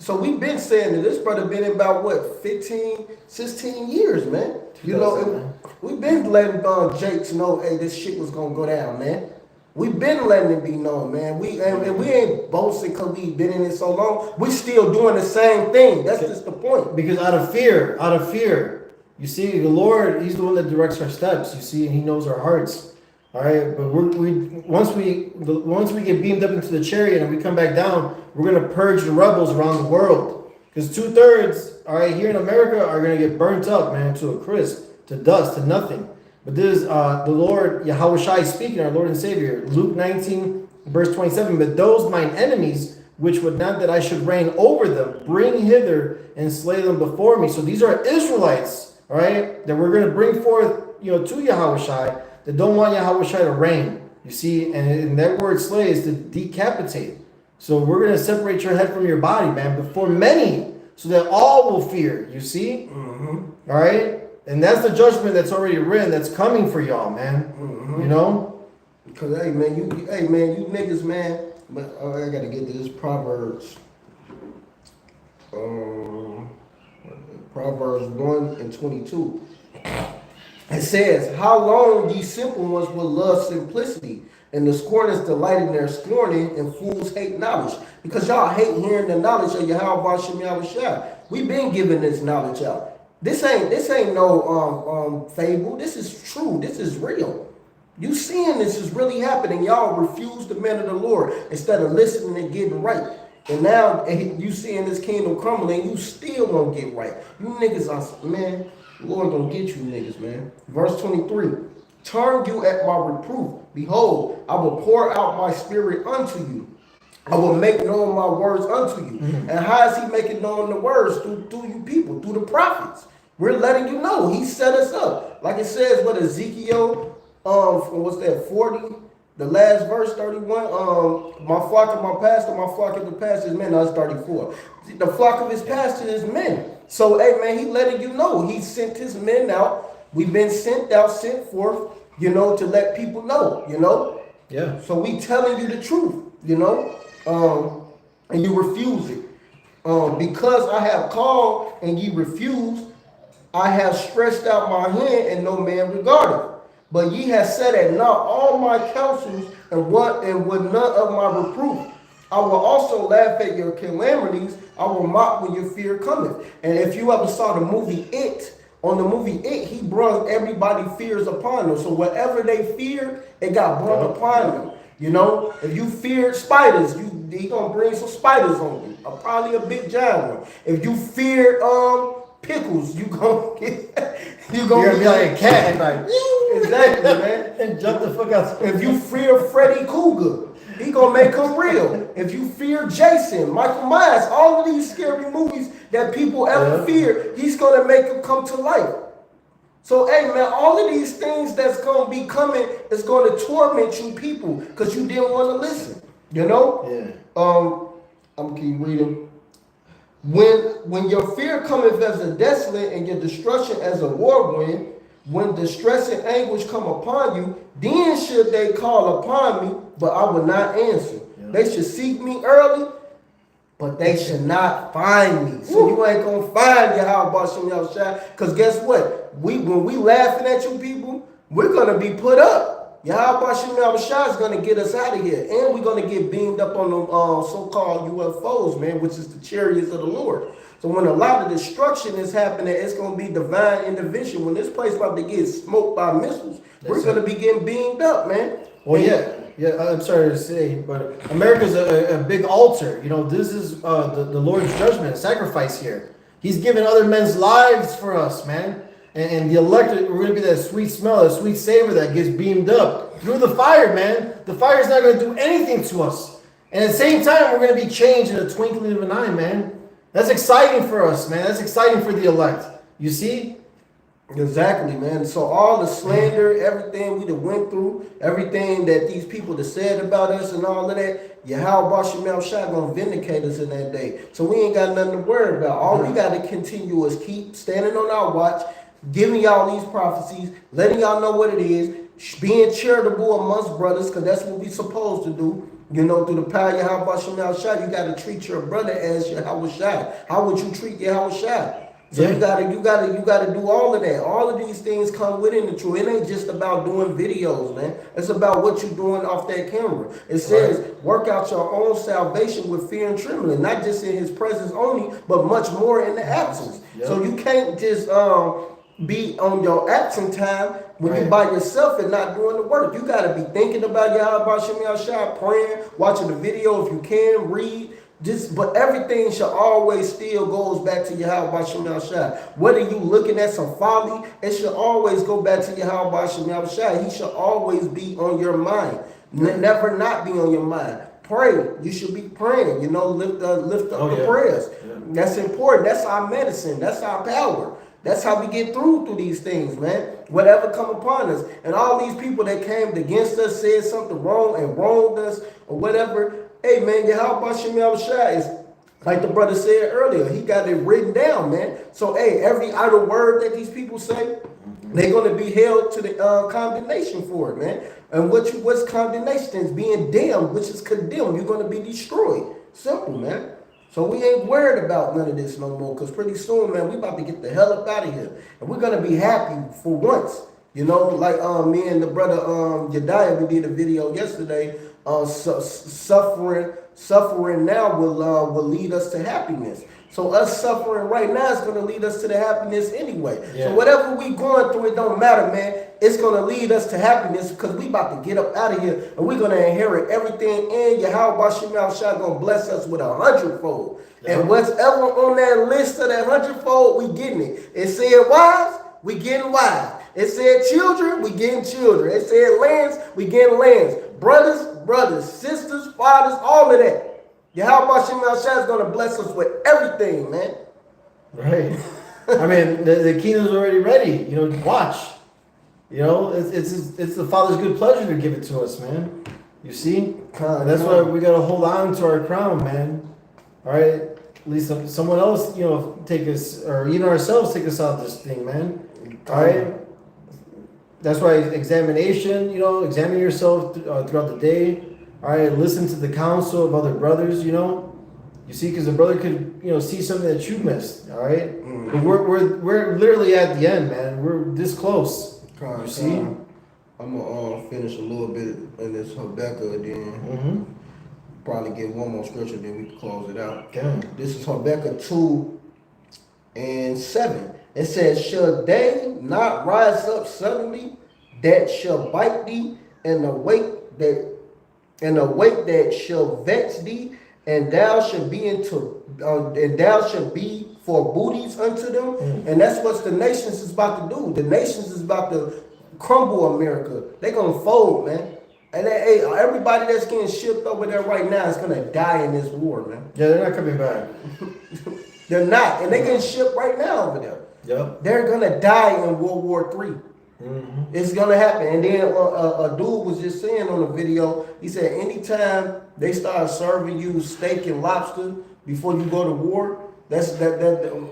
So we've been saying that this brother been in about, 15, 16 years, man. We've been letting Jakes know, hey, this shit was going to go down, man. We've been letting it be known, man. We ain't boasting because we've been in it so long. We still doing the same thing. That's just the point. Because out of fear, You see, the Lord, He's the one that directs our steps. You see, and He knows our hearts. All right, but once we get beamed up into the chariot and we come back down, we're gonna purge the rebels around the world. Because 2/3, all right, here in America are gonna get burnt up, man, to a crisp, to dust, to nothing. But this is the Lord YAHAWASHI speaking, our Lord and Savior, Luke 19, verse 27. But those mine enemies, which would not that I should reign over them, bring hither and slay them before me. So these are Israelites, all right, that we're gonna bring forth, to YAHAWASHI, that don't want YAHAWASHI to reign. You see, and that word slay is to decapitate. So we're going to separate your head from your body, man, before many, so that all will fear. You see? All right? And that's the judgment that's already written, that's coming for y'all, man. You know? Because, hey, man, you niggas, man. But I got to get to this Proverbs. Proverbs 1:22. It says, how long ye simple ones will love simplicity, and the scorners delight in their scorning, and fools hate knowledge. Because y'all hate hearing the knowledge of YAHAWASHI. We've been giving this knowledge out. This ain't no fable. This is true. This is real. You seeing this is really happening. Y'all refuse the man of the Lord instead of listening and getting right. And now you seeing this kingdom crumbling, you still won't get right. You niggas are, man, the Lord gonna get you niggas, man. Verse 23. Turn you at my reproof. Behold, I will pour out my spirit unto you. I will make known my words unto you. And how is he making known the words? Through you people, through the prophets. We're letting you know. He set us up. Like it says, what Ezekiel, what's that, 40? The last verse, 31, my flock of my pastor, my flock of the pastor is men. No, it's 34. The flock of his pastor is men. So, hey, man, he letting you know. He sent his men out. We've been sent out, sent forth, to let people know, Yeah. So we telling you the truth, and you refuse it. Because I have called and ye refused, I have stretched out my hand and no man regarded. But ye have set at naught all my counsels and would none of my reproof. I will also laugh at your calamities. I will mock when your fear cometh. And if you ever saw the movie It, on the movie It, he brought everybody fears upon them. So whatever they fear, it got brought upon them. If you feared spiders, he gonna bring some spiders on you. Probably a big giant one. If you feared pickles, you gonna You're gonna be like a cat and like, exactly, man. and jump the fuck out. If you fear Freddy Krueger, he gonna make him real. If you fear Jason, Michael Myers, all of these scary movies that people ever fear, he's gonna make them come to life. So, hey, man, all of these things that's gonna be coming is gonna torment you people because you didn't want to listen. Yeah. I'm gonna keep reading. When your fear cometh as a desolate and your destruction as a whirlwind, when distress and anguish come upon you, then should they call upon me, but I will not answer. Yeah. They should seek me early, but they should not find me. So you ain't gonna find YAHAWASHI, because guess what? When we laughing at you people, we're gonna be put up. YAHAWASHI is gonna get us out of here, and we're gonna get beamed up on the so-called UFOs, man, which is the chariots of the Lord. So when a lot of destruction is happening, it's gonna be divine intervention. When this place about to get smoked by missiles, we're gonna be getting beamed up, man. Well, yeah. I'm sorry to say, but America's a big altar. This is the Lord's judgment, sacrifice here. He's given other men's lives for us, man. And the elect, we're going to be that sweet smell, that sweet savor that gets beamed up through the fire, man. The fire is not going to do anything to us. And at the same time, we're going to be changed in a twinkling of an eye, man. That's exciting for us, man. That's exciting for the elect. You see? Exactly, man. So all the slander, everything we done went through, everything that these people have said about us and all of that, YAHAWASHI gonna vindicate us in that day. So we ain't got nothing to worry about. All we got to continue is keep standing on our watch, giving y'all these prophecies, letting y'all know what it is, being charitable amongst brothers, because that's what we supposed to do. Through the power of YAHAWASHI, you got to treat your brother as YAHAWASHI. How would you treat YAHAWASHI? So you gotta do all of that. All of these things come within the truth. It ain't just about doing videos, man. It's about what you're doing off that camera. It says, work out your own salvation with fear and trembling, not just in his presence only, but much more in the absence. So you can't just be on your absent time when you Right. by yourself and not doing the work. You got to be thinking about YAHAWASHI, praying, watching the video if you can, read. But everything should always still goes back to YAHAWASHI. Whether you looking at some folly, it should always go back to YAHAWASHI. He should always be on your mind. Never not be on your mind. Pray. You should be praying. You know, lift up the prayers. Yeah. That's important. That's our medicine. That's our power. That's how we get through these things, man. Whatever come upon us. And all these people that came against us, said something wrong and wronged us or whatever. Hey, man, YAHAWASHI is, like the brother said earlier, he got it written down, man. So, hey, every idle word that these people say, they're going to be held to the condemnation for it, man. And what's condemnation? Is being damned, which is condemned. You're going to be destroyed. Simple, man. So we ain't worried about none of this no more, because pretty soon, man, we about to get the hell up out of here. And we're going to be happy for once. You know, like me and the brother Yadiah, we did a video yesterday. Suffering now will lead us to happiness. So us suffering right now is going to lead us to the happiness anyway. Yeah. So whatever we going through, it don't matter, man. It's going to lead us to happiness because we about to get up out of here and we're going to inherit everything in YAHAWASHI going to bless us with 100-fold. Yeah. And whatever on that list of that 100-fold, we getting it. It said wives, we getting wives. It said children, we getting children. It said lands, we getting lands. Brothers, sisters, fathers, all of that. YAHAWASHI is going to bless us with everything, man. Right. I mean, the kingdom's already ready. You know, watch. You know, it's the Father's good pleasure to give it to us, man. You see? That's why we got to hold on to our crown, man. All right? At least someone else, you know, take us, or even ourselves take us out of this thing, man. All right? That's why examination, you know, examine yourself throughout the day. All right, listen to the counsel of other brothers, you know. You see, because a brother could, you know, see something that you missed, all right? Mm-hmm. But we're literally at the end, man. We're this close. You see? I'm going to finish a little bit in this Habakkuk, then probably get one more scripture, then we can close it out. Okay. This is Habakkuk 2:7. It says, shall they not rise up suddenly that shall bite thee, and awake that shall vex thee, and thou shalt be for booties unto them? And that's what the nations is about to do. The nations is about to crumble America. They're gonna fold, man. And hey, everybody that's getting shipped over there right now is gonna die in this war, man. Yeah, they're not coming back. They're not, and they getting shipped right now over there. Yep. They're gonna die in World War III. It's gonna happen. And then a dude was just saying on the video, he said anytime they start serving you steak and lobster before you go to war, that's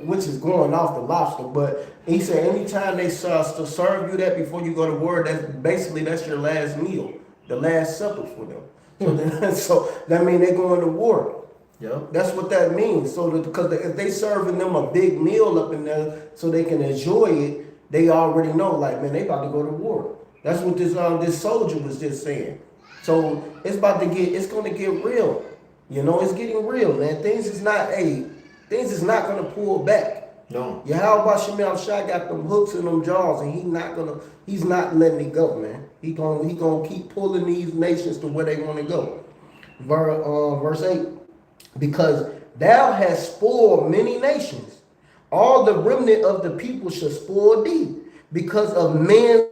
which is going off the lobster. But he said anytime they start to serve you that before you go to war, that's your last meal, the last supper for them. So that means they're going to war. Yep. That's what that means. So because if they serving them a big meal up in there so they can enjoy it, they already know, like, man, they about to go to war. That's what this soldier was just saying. So it's going to get real. You know, it's getting real, man. Things is not going to pull back. No. YAHAWASHI got them hooks in them jaws, and he's not letting it go, man. He gonna keep pulling these nations to where they want to go. Verse 8. Because thou hast spoiled many nations, all the remnant of the people shall spoil thee, because of men's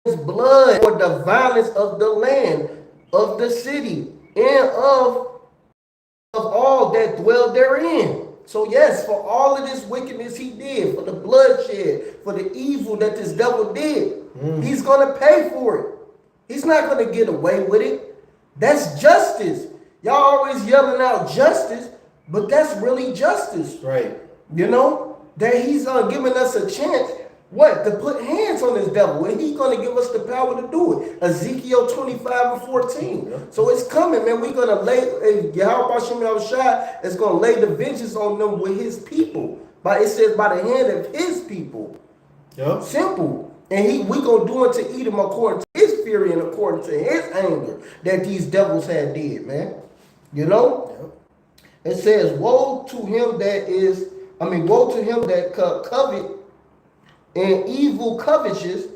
blood, or the violence of the land, of the city, and of all that dwell therein. So yes, for all of this wickedness he did, for the bloodshed, for the evil that this devil did, he's going to pay for it. He's not going to get away with it. That's justice. Y'all always yelling out justice, but that's really justice. Right. You know, that he's giving us a chance, to put hands on this devil, and he's going to give us the power to do it. Ezekiel 25:14. Yeah. So it's coming, man. We're going to YAHAWASHI is going to lay the vengeance on them with his people. It says by the hand of his people. Yep. Simple. And we going to do it to Edom according to his fury and according to his anger that these devils had did, man. You know? Yep. It says, woe to him that covet and evil covetous,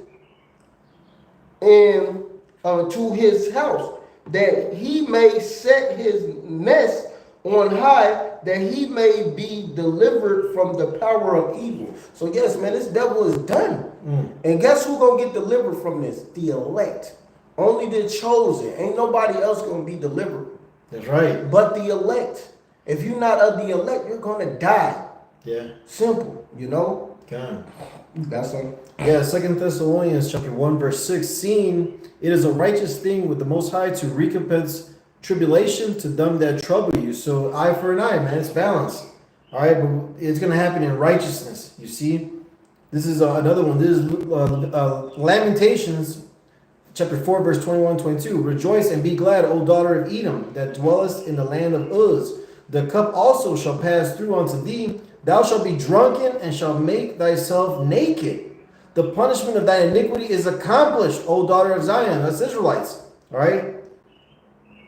and to his house, that he may set his nest on high, that he may be delivered from the power of evil. So yes, man, this devil is done. And guess who gonna get delivered from this? The elect. Only the chosen. Ain't nobody else gonna be delivered. That's right. But the elect. If you're not of the elect, you're gonna die. Yeah. Simple, you know? God. That's something. Yeah, 2 Thessalonians chapter 1, verse 6, seeing it is a righteous thing with the Most High to recompense tribulation to them that trouble you. So eye for an eye, man. It's balanced. All right, but it's going to happen in righteousness. You see? This is another one. This is Lamentations chapter 4, verse 21, 22. Rejoice and be glad, O daughter of Edom, that dwellest in the land of Uz. The cup also shall pass through unto thee. Thou shalt be drunken and shalt make thyself naked. The punishment of thy iniquity is accomplished, O daughter of Zion. That's Israelites. All right?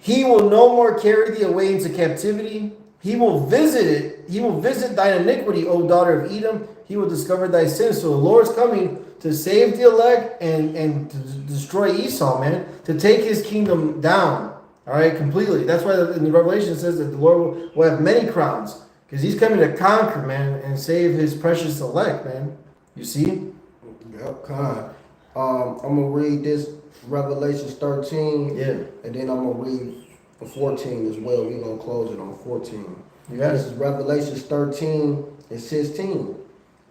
He will no more carry thee away into captivity. He will visit it. He will visit thine iniquity, O daughter of Edom. He will discover thy sins. So the Lord's coming to save the elect and to destroy Esau, man. To take his kingdom down. All right, completely. That's why in the Revelation it says that the Lord will have many crowns. Because he's coming to conquer, man, and save his precious elect, man. You see? Yep, kind. I'm going to read this Revelations 13. Yeah. And then I'm going to read 14 as well. We're going to close it on 14. You got This it. is Revelations 13 and 16.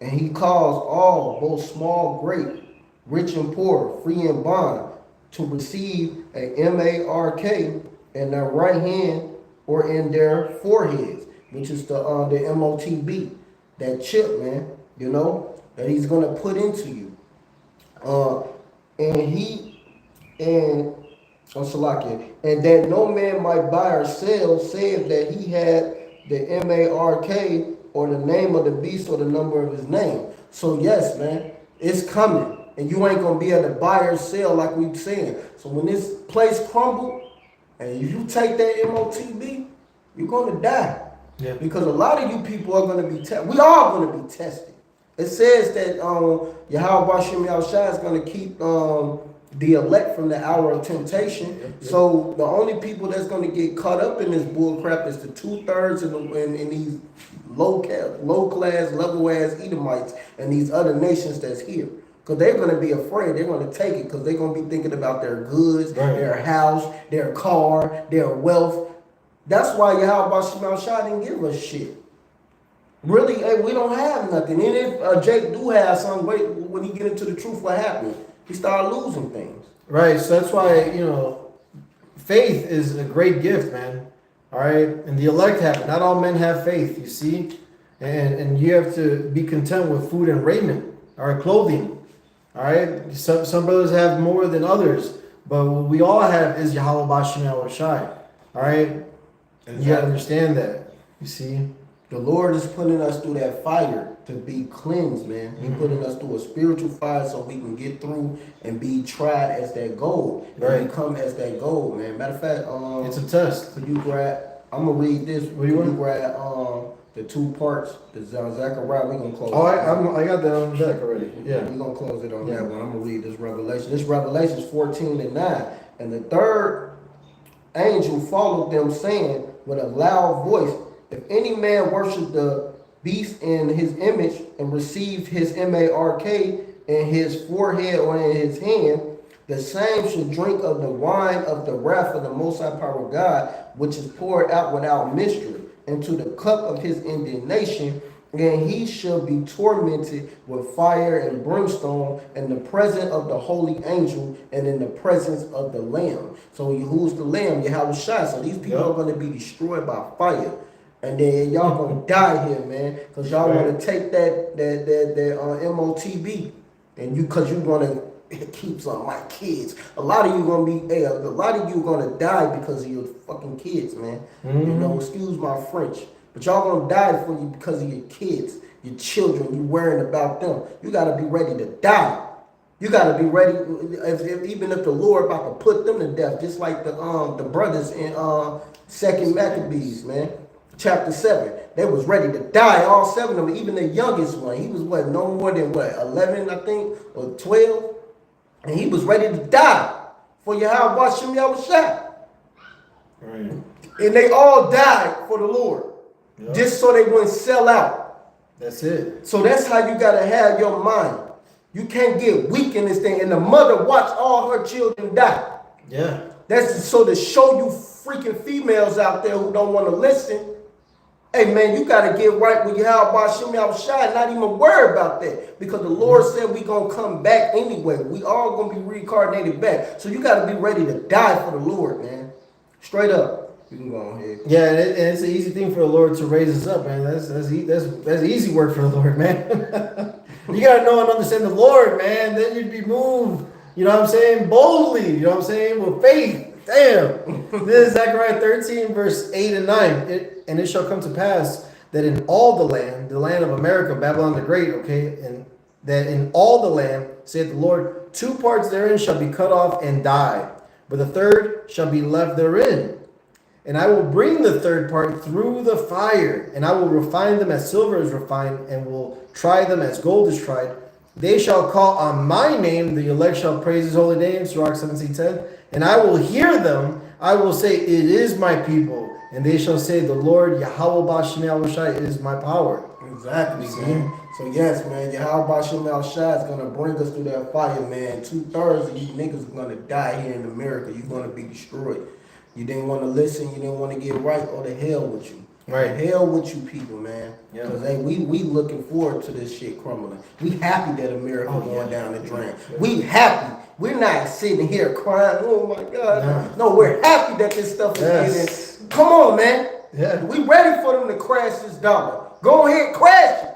And he calls all, both small, great, rich and poor, free and bond, to receive a MARK in their right hand or in their foreheads, which is the MOTB, that chip, man, you know, that he's going to put into you. And that no man might buy or sell, save that he had the MARK or the name of the beast or the number of his name. So yes, man, it's coming. And you ain't going to be able to buy or sell like we've saying. So when this place crumble, and if you take that MOTB, you're going to die. Yeah. Because a lot of you people are going to be tested. We are going to be tested. It says that YAHAWASHI is going to keep the elect from the hour of temptation. Yep. So the only people that's going to get caught up in this bull crap is the 2/3 in these low class, level ass Edomites and these other nations that's here. Because they're going to be afraid. They're going to take it because they're going to be thinking about their goods, right, their house, their car, their wealth. That's why YAHAWASHI didn't give us shit. Really, hey, we don't have nothing. And if Jake do have something, wait, when he get into the truth, what happened? He started losing things. Right. So that's why, you know, faith is a great gift, man. All right. And the elect have it. Not all men have faith, you see. And you have to be content with food and raiment, or clothing. All right. Some brothers have more than others. But what we all have is YAHAWASHI. All right. And you gotta understand that. You see. The Lord is putting us through that fire to be cleansed, man. He's putting us through a spiritual fire so we can get through and be tried as that gold. Right. And become as that gold, man. Matter of fact, It's a test. could you grab, I'm going to read this. What do you want? Grab the 2 parts, the Zechariah, we're going to close Oh, it. I got that on deck already. Yeah. We're going to close it on that one. I'm going to read this Revelation. This Revelation is 14:9. And the third angel followed them, saying with a loud voice, if any man worship the beast in his image and receive his MARK in his forehead or in his hand, the same shall drink of the wine of the wrath of the Most High Power of God, which is poured out without mystery, into the cup of his indignation, and he shall be tormented with fire and brimstone in the presence of the holy angel and in the presence of the Lamb. So who's the Lamb? YAHAWASHI. So these people are going to be destroyed by fire. And then y'all gonna die here, man, because y'all want to take that MOTB, and because you want to keep some of my kids. A lot of you gonna be, a lot of you gonna die because of your fucking kids, man. You know, excuse my French, but y'all gonna die for you because of your kids, your children. You worrying about them. You gotta be ready to die. You gotta be ready, even if the Lord about to put them to death, just like the brothers in 2 Maccabees, man. Chapter 7. They was ready to die, all 7 of them, even the youngest one. He was what, no more than what, 11, I think, or 12? And he was ready to die for YAHAWASHI YAHAWASHI. Right. And they all died for the Lord. Yep. Just so they wouldn't sell out. That's it. So that's how you gotta have your mind. You can't get weak in this thing. And the mother watched all her children die. Yeah. That's so to show you freaking females out there who don't want to listen. Hey man, you gotta get right with YAHAWASHI YAHAWASHI and not even worry about that. Because the Lord said we gonna come back anyway. We all gonna be reincarnated back. So you gotta be ready to die for the Lord, man. Straight up. You can go ahead. Yeah, and it's an easy thing for the Lord to raise us up, man. That's easy work for the Lord, man. You gotta know and understand the Lord, man. Then you'd be moved. You know what I'm saying? Boldly. You know what I'm saying? With faith. Damn. This is Zechariah 13, verse 8 and 9. And it shall come to pass that in all the land of America, Babylon the Great, okay, and that in all the land, saith the Lord, 2 parts therein shall be cut off and die, but the third shall be left therein. And I will bring the third part through the fire, and I will refine them as silver is refined, and will try them as gold is tried. They shall call on my name, the elect shall praise his holy name, Sirach 17:10. And I will hear them, I will say, it is my people. And they shall say, the Lord, YAHAWASHI YAHAWASHI is my power. Exactly, man. So yes, man, YAHAWASHI YAHAWASHI is gonna bring us through that fire, man. 2/3 of you niggas are gonna die here in America. You're gonna be destroyed. You didn't want to listen, you didn't want to get right, or the hell with you. Right. The hell with you people, man. Yeah. Because hey, we looking forward to this shit crumbling. We happy that America going down the drain. Yeah. We happy. We're not sitting here crying, oh my God. No, we're happy that this stuff is getting. Come on, man. Yeah. We ready for them to crash this dollar. Go ahead, crash it.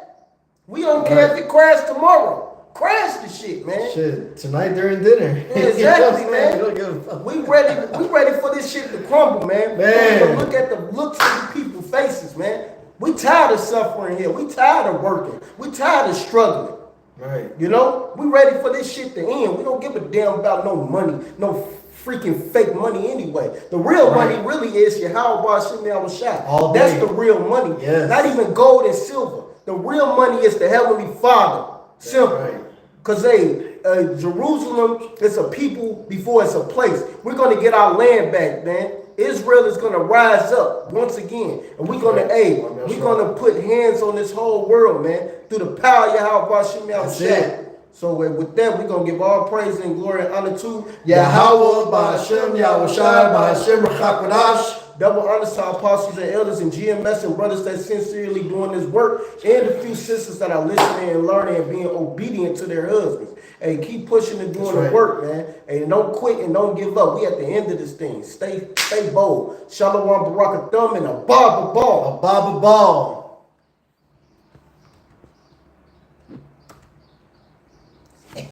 We don't care if it crashes tomorrow. Crash the shit, man. Shit, tonight during dinner. Exactly, man. We don't give a fuck. We ready for this shit to crumble, man. Man. Look at the looks of the people's faces, man. We tired of suffering here. We tired of working. We tired of struggling. Right. You know? We ready for this shit to end. We don't give a damn about no money, no freaking fake money anyway. The real money really is YAHAWASHI YAHAWASHI. That's the real money. Yes. Not even gold and silver. The real money is the Heavenly Father. Simple. Right. Because, Jerusalem is a people before it's a place. We're going to get our land back, man. Israel is going to rise up once again. And we're going to, we're going to put hands on this whole world, man, through the power of YAHAWASHI YAHAWASHI. So with that, we're going to give all praise and glory and honor to YAHAWASHI YAHAWASHI YAHAWASHI. Double honors to our apostles and elders and GMS and brothers that sincerely doing this work, and the few sisters that are listening and learning and being obedient to their husbands. Hey, keep pushing and doing the work, man. Hey, don't quit and don't give up. We at the end of this thing. Stay bold. Shalom, Barakathum, and a Baba Ball. A Baba Ball.